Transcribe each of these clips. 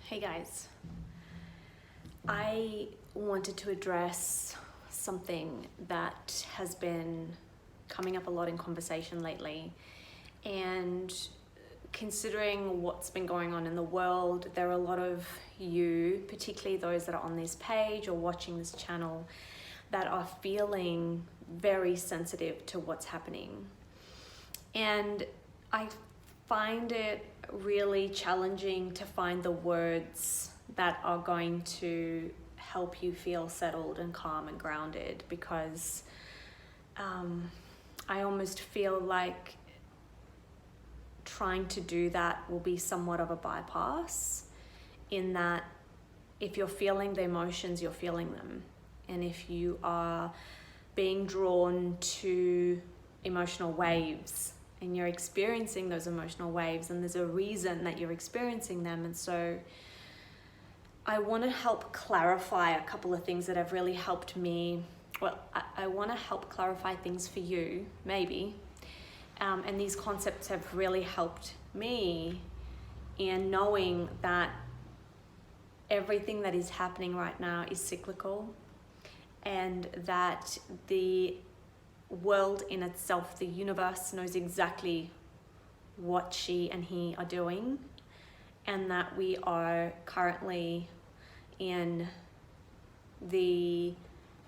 Hey guys, I wanted to address something that has been coming up a lot in conversation lately, and considering what's been going on in the world, there are a lot of you, particularly those that are on this page or watching this channel, that are feeling very sensitive to what's happening. And I find it really challenging to find the words that are going to help you feel settled and calm and grounded, because I almost feel like trying to do that will be somewhat of a bypass, in that if you're feeling the emotions, you're feeling them. And if you are being drawn to emotional waves and you're experiencing those emotional waves, and there's a reason that you're experiencing them. And so I want to help clarify a couple of things that have really helped me. Well, I want to help clarify things for you, maybe. And these concepts have really helped me in knowing that everything that is happening right now is cyclical, and that the world in itself, the universe, knows exactly what she and he are doing, and that we are currently in the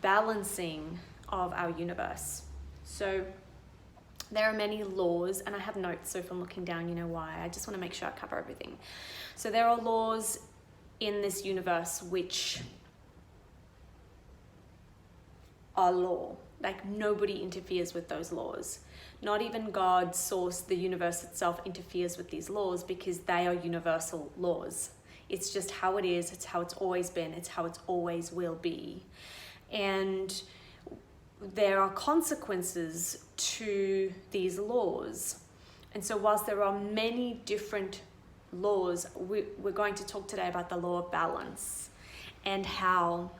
balancing of our universe. So there are many laws, and I have notes, so if I'm looking down, you know why. I just want to make sure I cover everything. So there are laws in this universe which are law. Like, nobody interferes with those laws. Not even God, source, the universe itself, interferes with these laws, because they are universal laws. It's just how it is. It's how it's always been. It's how it always will be. And there are consequences to these laws. And so whilst there are many different laws, we're going to talk today about the law of balance, and how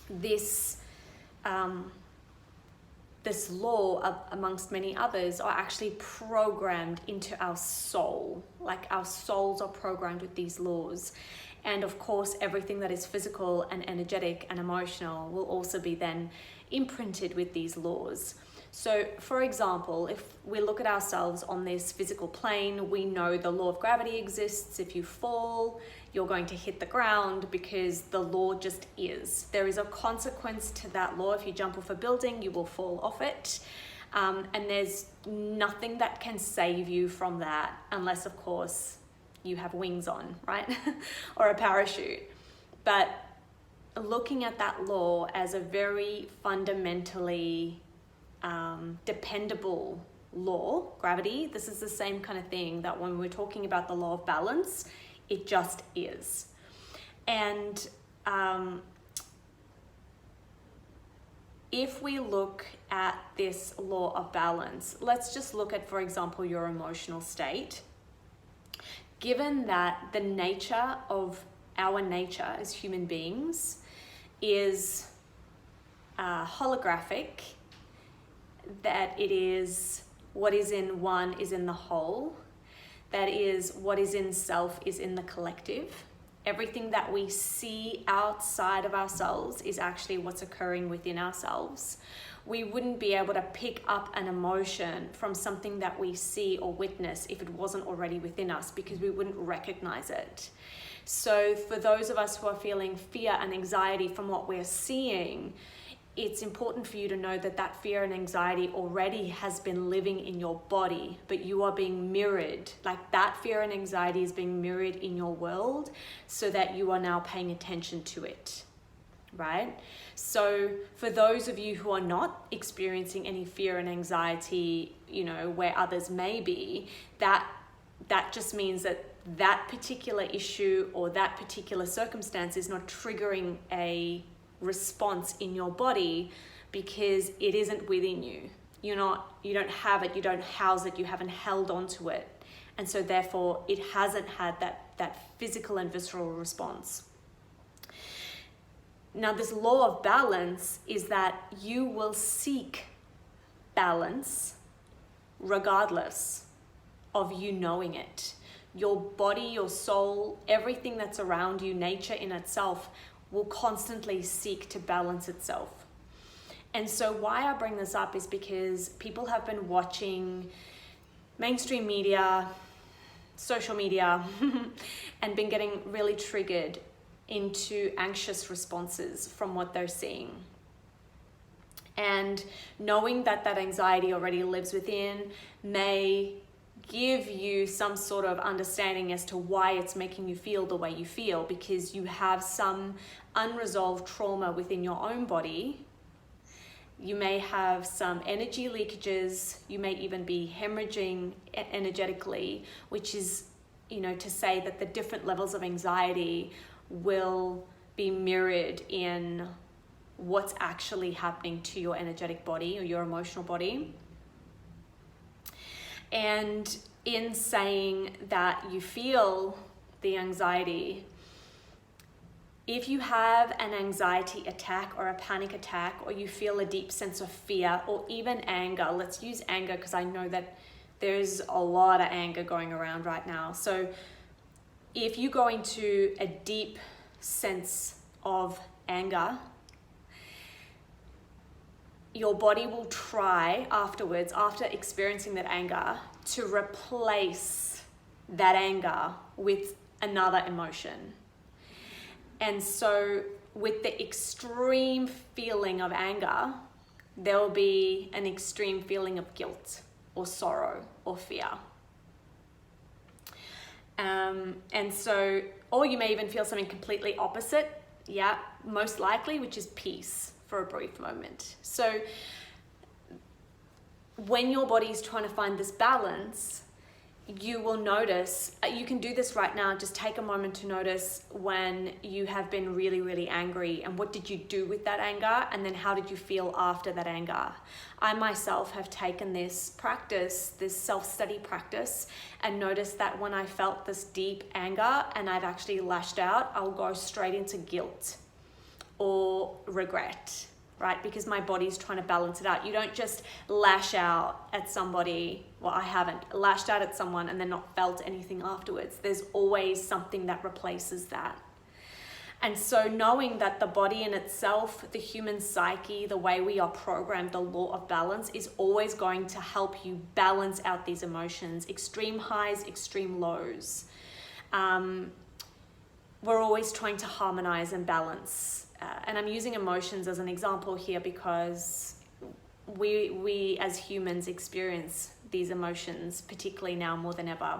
this law, amongst many others, are actually programmed into our soul. Like, our souls are programmed with these laws. And of course, everything that is physical and energetic and emotional will also be then imprinted with these laws. So, for example, if we look at ourselves on this physical plane, we know the law of gravity exists. If you fall, you're going to hit the ground, because the law just is. There is a consequence to that law. If you jump off a building, you will fall off it. And there's nothing that can save you from that, unless, of course, you have wings on, right? Or a parachute. But looking at that law as a very fundamentally dependable law, gravity, this is the same kind of thing that when we're talking about the law of balance, it just is. And if we look at this law of balance, let's just look at, for example, your emotional state. Given that the nature of our nature as human beings is holographic, that it is what is in one is in the whole, that is what is in self is in the collective. Everything that we see outside of ourselves is actually what's occurring within ourselves. We wouldn't be able to pick up an emotion from something that we see or witness if it wasn't already within us, because we wouldn't recognize it. So for those of us who are feeling fear and anxiety from what we're seeing, it's important for you to know that that fear and anxiety already has been living in your body, but you are being mirrored. Like, that fear and anxiety is being mirrored in your world, so that you are now paying attention to it, right? So for those of you who are not experiencing any fear and anxiety, you know, where others may be, that just means that that particular issue or that particular circumstance is not triggering a response in your body, because it isn't within you. You don't have it, you don't house it, you haven't held onto it. And so therefore it hasn't had that physical and visceral response. Now, this law of balance is that you will seek balance regardless of you knowing it. your body, your soul, everything that's around you, nature in itself, will constantly seek to balance itself. And so why I bring this up is because people have been watching mainstream media, social media, and been getting really triggered into anxious responses from what they're seeing. And knowing that that anxiety already lives within may give you some sort of understanding as to why it's making you feel the way you feel, because you have some unresolved trauma within your own body. You may have some energy leakages. You may even be hemorrhaging energetically, which is, to say that the different levels of anxiety will be mirrored in what's actually happening to your energetic body or your emotional body. And in saying that you feel the anxiety, if you have an anxiety attack or a panic attack, or you feel a deep sense of fear or even anger, let's use anger because I know that there's a lot of anger going around right now. So if you go into a deep sense of anger, your body will try afterwards, after experiencing that anger, to replace that anger with another emotion. And so with the extreme feeling of anger, there will be an extreme feeling of guilt or sorrow or fear. And so, or you may even feel something completely opposite, most likely, which is peace for a brief moment. So when your body is trying to find this balance, you will notice, you can do this right now, just take a moment to notice when you have been really, really angry, and what did you do with that anger, and then how did you feel after that anger. I myself have taken this practice, this self-study practice, and noticed that when I felt this deep anger and I've actually lashed out, I'll go straight into guilt or regret, right? Because my body's trying to balance it out. You don't just lash out at somebody. Well, I haven't lashed out at someone and then not felt anything afterwards. There's always something that replaces that. And so knowing that the body in itself, the human psyche, the way we are programmed, the law of balance, is always going to help you balance out these emotions, extreme highs, extreme lows. We're always trying to harmonize and balance. And I'm using emotions as an example here because we as humans experience these emotions, particularly now more than ever.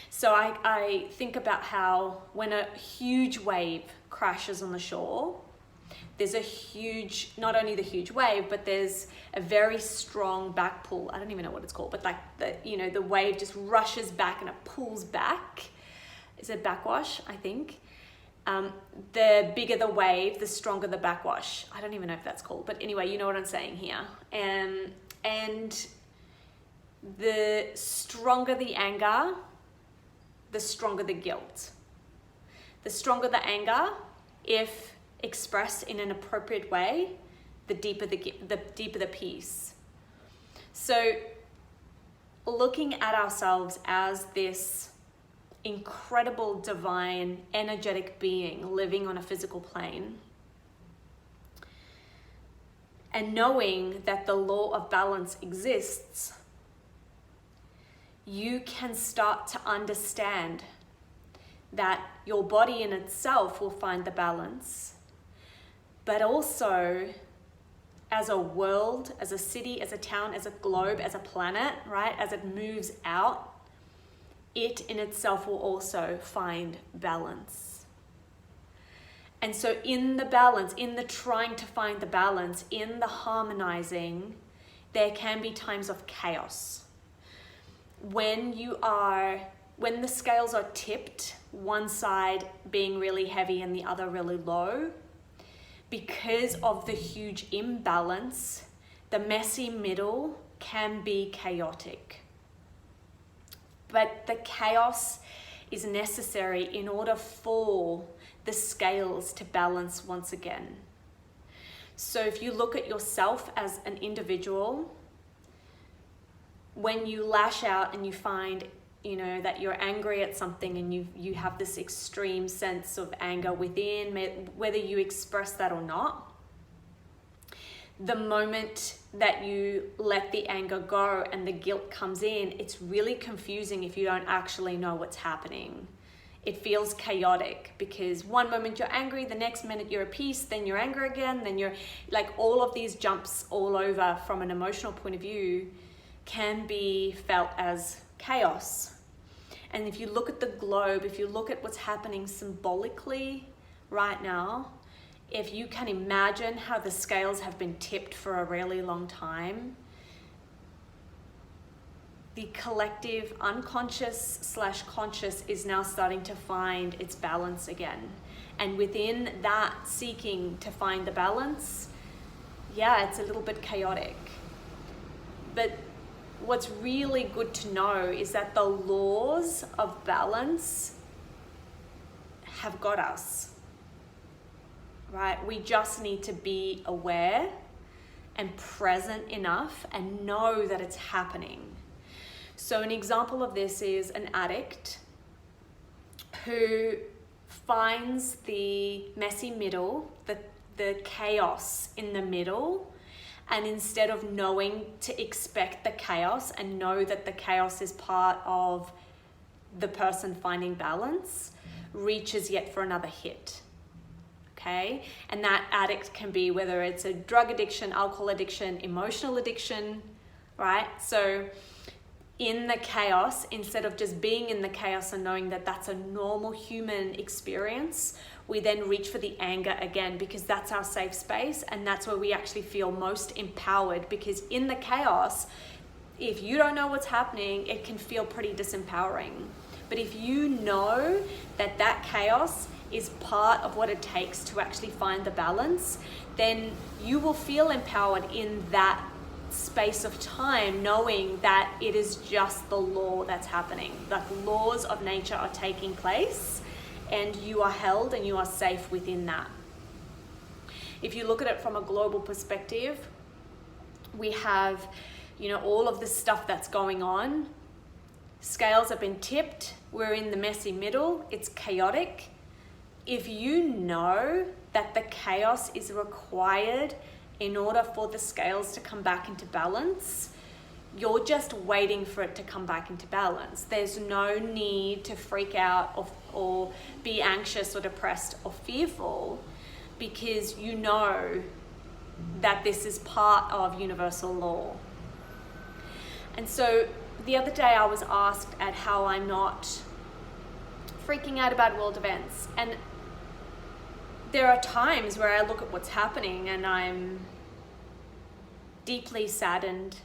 So I think about how when a huge wave crashes on the shore, there's a huge, not only the huge wave, but there's a very strong back pull. I don't even know what it's called, but like the wave just rushes back and it pulls back. Is it backwash, I think? The bigger the wave, the stronger the backwash. I don't even know if that's called, but anyway, you know what I'm saying here. And the stronger the anger, the stronger the guilt. The stronger the anger, if expressed in an appropriate way, the deeper the peace. So looking at ourselves as this incredible, divine, energetic being living on a physical plane, and knowing that the law of balance exists, you can start to understand that your body in itself will find the balance, but also as a world, as a city, as a town, as a globe, as a planet, right? As it moves out, it in itself will also find balance. And so in the balance, in the trying to find the balance, in the harmonizing, there can be times of chaos. When the scales are tipped, one side being really heavy and the other really low, because of the huge imbalance, the messy middle can be chaotic. But the chaos is necessary in order for the scales to balance once again. So if you look at yourself as an individual, when you lash out and you find you know, that you're angry at something and you have this extreme sense of anger within, whether you express that or not. The moment that you let the anger go and the guilt comes in, it's really confusing if you don't actually know what's happening. It feels chaotic because one moment you're angry, the next minute you're at peace, then you're angry again, then you're like, all of these jumps all over from an emotional point of view can be felt as chaos. And if you look at the globe, if you look at what's happening symbolically right now, if you can imagine how the scales have been tipped for a really long time, the collective unconscious / conscious is now starting to find its balance again. And within that seeking to find the balance, yeah, it's a little bit chaotic. But what's really good to know is that the laws of balance have got us, right? We just need to be aware and present enough and know that it's happening. So an example of this is an addict who finds the messy middle, the chaos in the middle, and instead of knowing to expect the chaos and know that the chaos is part of the person finding balance, reaches yet for another hit. Okay? And that addict can be whether it's a drug addiction, alcohol addiction, emotional addiction, right? So in the chaos, instead of just being in the chaos and knowing that that's a normal human experience, we then reach for the anger again, because that's our safe space and that's where we actually feel most empowered. Because in the chaos, if you don't know what's happening, it can feel pretty disempowering. But if you know that that chaos is part of what it takes to actually find the balance, then you will feel empowered in that space of time, knowing that it is just the law that's happening. Like, laws of nature are taking place and you are held and you are safe within that. If you look at it from a global perspective, we have, you know, all of this stuff that's going on. Scales have been tipped. We're in the messy middle. It's chaotic. If you know that the chaos is required in order for the scales to come back into balance, you're just waiting for it to come back into balance. There's no need to freak out or be anxious or depressed or fearful, because you know that this is part of universal law. And so the other day I was asked at how I'm not freaking out about world events. And there are times where I look at what's happening and I'm deeply saddened,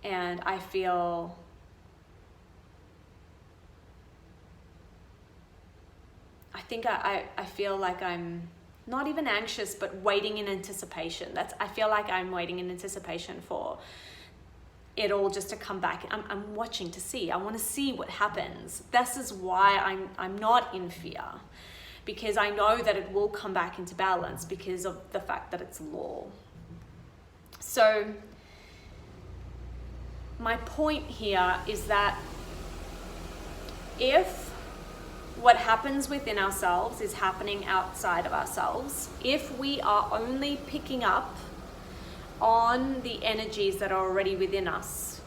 and I feel I feel like I'm not even anxious, but waiting in anticipation. I feel like I'm waiting in anticipation for it all just to come back. I'm watching to see. I want to see what happens. This is why I'm not in fear, because I know that it will come back into balance because of the fact that it's law. So my point here is that if what happens within ourselves is happening outside of ourselves, if we are only picking up on the energies that are already within us,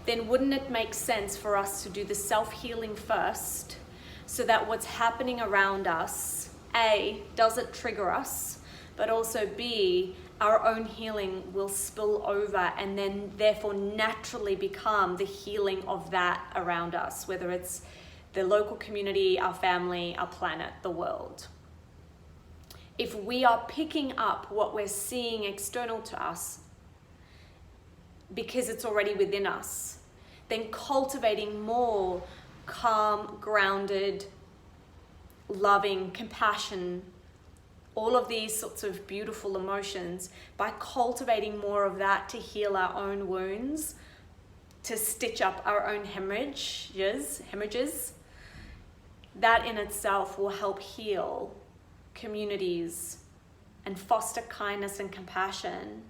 then wouldn't it make sense for us to do the self-healing first, so that what's happening around us, A, doesn't trigger us, but also B, our own healing will spill over and then therefore naturally become the healing of that around us, whether it's the local community, our family, our planet, the world. If we are picking up what we're seeing external to us because it's already within us, then cultivating more calm, grounded, loving, compassion, all of these sorts of beautiful emotions, by cultivating more of that to heal our own wounds, to stitch up our own hemorrhages, that in itself will help heal communities and foster kindness and compassion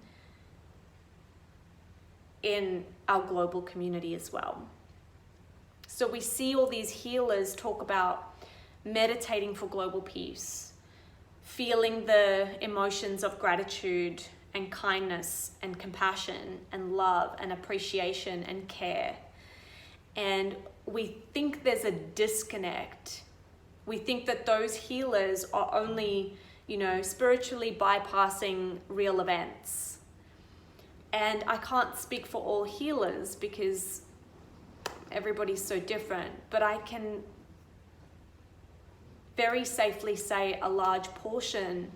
in our global community as well. So we see all these healers talk about meditating for global peace, feeling the emotions of gratitude and kindness and compassion and love and appreciation and care. And we think there's a disconnect. We think that those healers are only, spiritually bypassing real events. And I can't speak for all healers because everybody's so different, but I can very safely say a large portion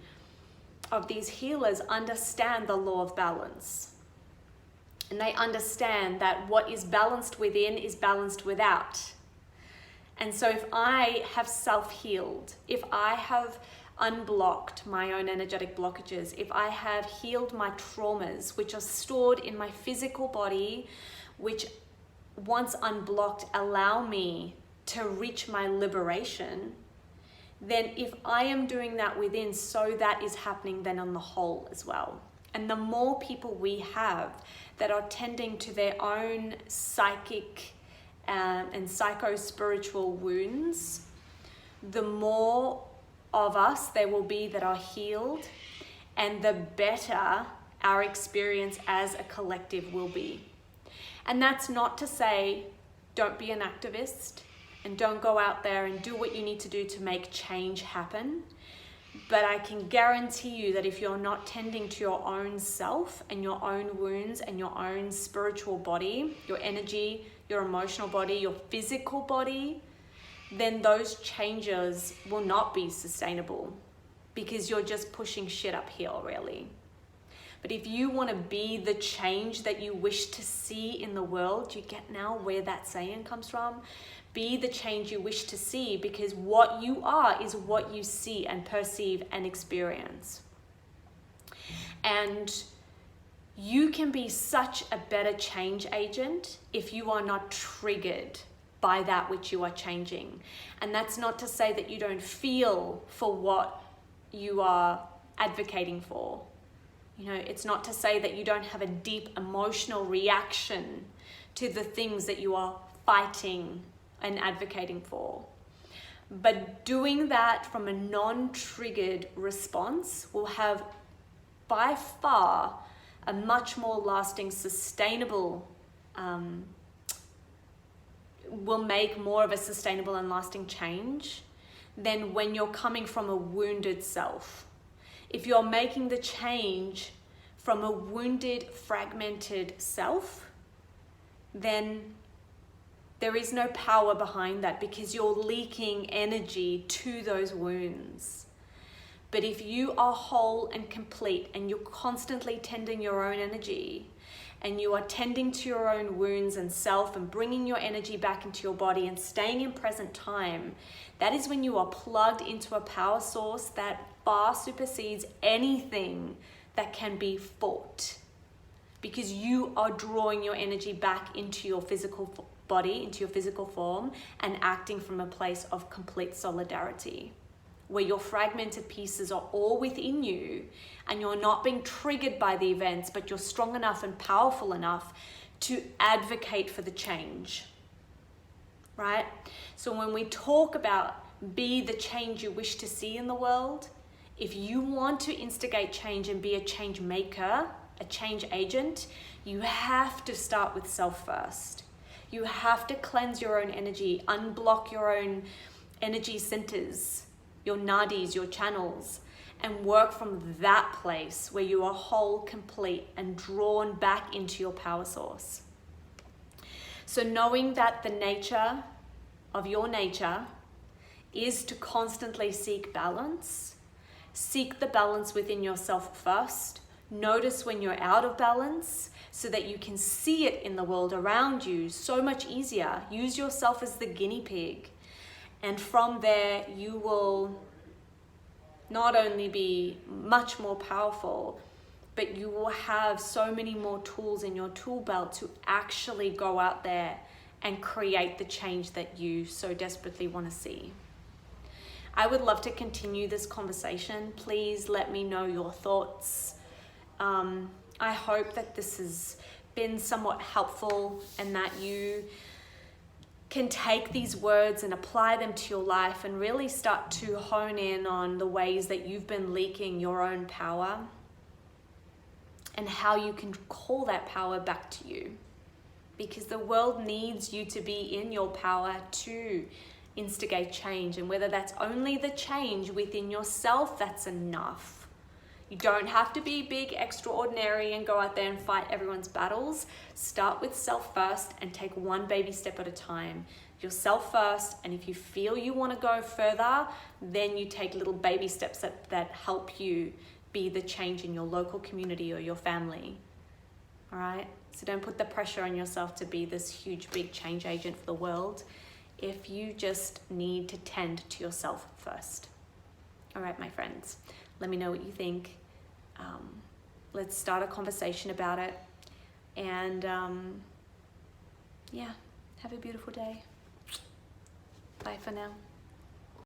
of these healers understand the law of balance. And they understand that what is balanced within is balanced without. And so if I have self-healed, if I have unblocked my own energetic blockages, if I have healed my traumas, which are stored in my physical body, which once unblocked allow me to reach my liberation, then if I am doing that within, so that is happening then on the whole as well. And the more people we have that are tending to their own psychic and psycho-spiritual wounds, the more of us there will be that are healed, and the better our experience as a collective will be. And that's not to say don't be an activist and don't go out there and do what you need to do to make change happen. But I can guarantee you that if you're not tending to your own self and your own wounds and your own spiritual body, your energy, your emotional body, your physical body, then those changes will not be sustainable because you're just pushing shit uphill, really. But if you want to be the change that you wish to see in the world, you get now where that saying comes from? Be the change you wish to see, because what you are is what you see and perceive and experience. And you can be such a better change agent if you are not triggered by that which you are changing. And that's not to say that you don't feel for what you are advocating for. It's not to say that you don't have a deep emotional reaction to the things that you are fighting and advocating for. But doing that from a non-triggered response will have by far a much more lasting, sustainable, will make more of a sustainable and lasting change than when you're coming from a wounded self. If you're making the change from a wounded, fragmented self, then there is no power behind that because you're leaking energy to those wounds. But if you are whole and complete and you're constantly tending your own energy and you are tending to your own wounds and self and bringing your energy back into your body and staying in present time, that is when you are plugged into a power source that far supersedes anything that can be fought, because you are drawing your energy back into your physical body, into your physical form, and acting from a place of complete solidarity, where your fragmented pieces are all within you and you're not being triggered by the events, but you're strong enough and powerful enough to advocate for the change, right? So when we talk about be the change you wish to see in the world, if you want to instigate change and be a change maker, a change agent, you have to start with self first. You have to cleanse your own energy, unblock your own energy centers, your nadis, your channels, and work from that place where you are whole, complete, and drawn back into your power source. So knowing that the nature of your nature is to constantly seek balance, seek the balance within yourself first, notice when you're out of balance so that you can see it in the world around you so much easier. Use yourself as the guinea pig. And from there, you will not only be much more powerful, but you will have so many more tools in your tool belt to actually go out there and create the change that you so desperately want to see. I would love to continue this conversation. Please let me know your thoughts. I hope that this has been somewhat helpful and that you can take these words and apply them to your life and really start to hone in on the ways that you've been leaking your own power and how you can call that power back to you. Because the world needs you to be in your power to instigate change. And whether that's only the change within yourself, that's enough. You don't have to be big, extraordinary, and go out there and fight everyone's battles. Start with self first and take one baby step at a time. Yourself first, and if you feel you want to go further, then you take little baby steps that help you be the change in your local community or your family. All right? So don't put the pressure on yourself to be this huge, big change agent for the world if you just need to tend to yourself first. All right, my friends, let me know what you think. Let's start a conversation about it. And yeah, have a beautiful day. Bye for now.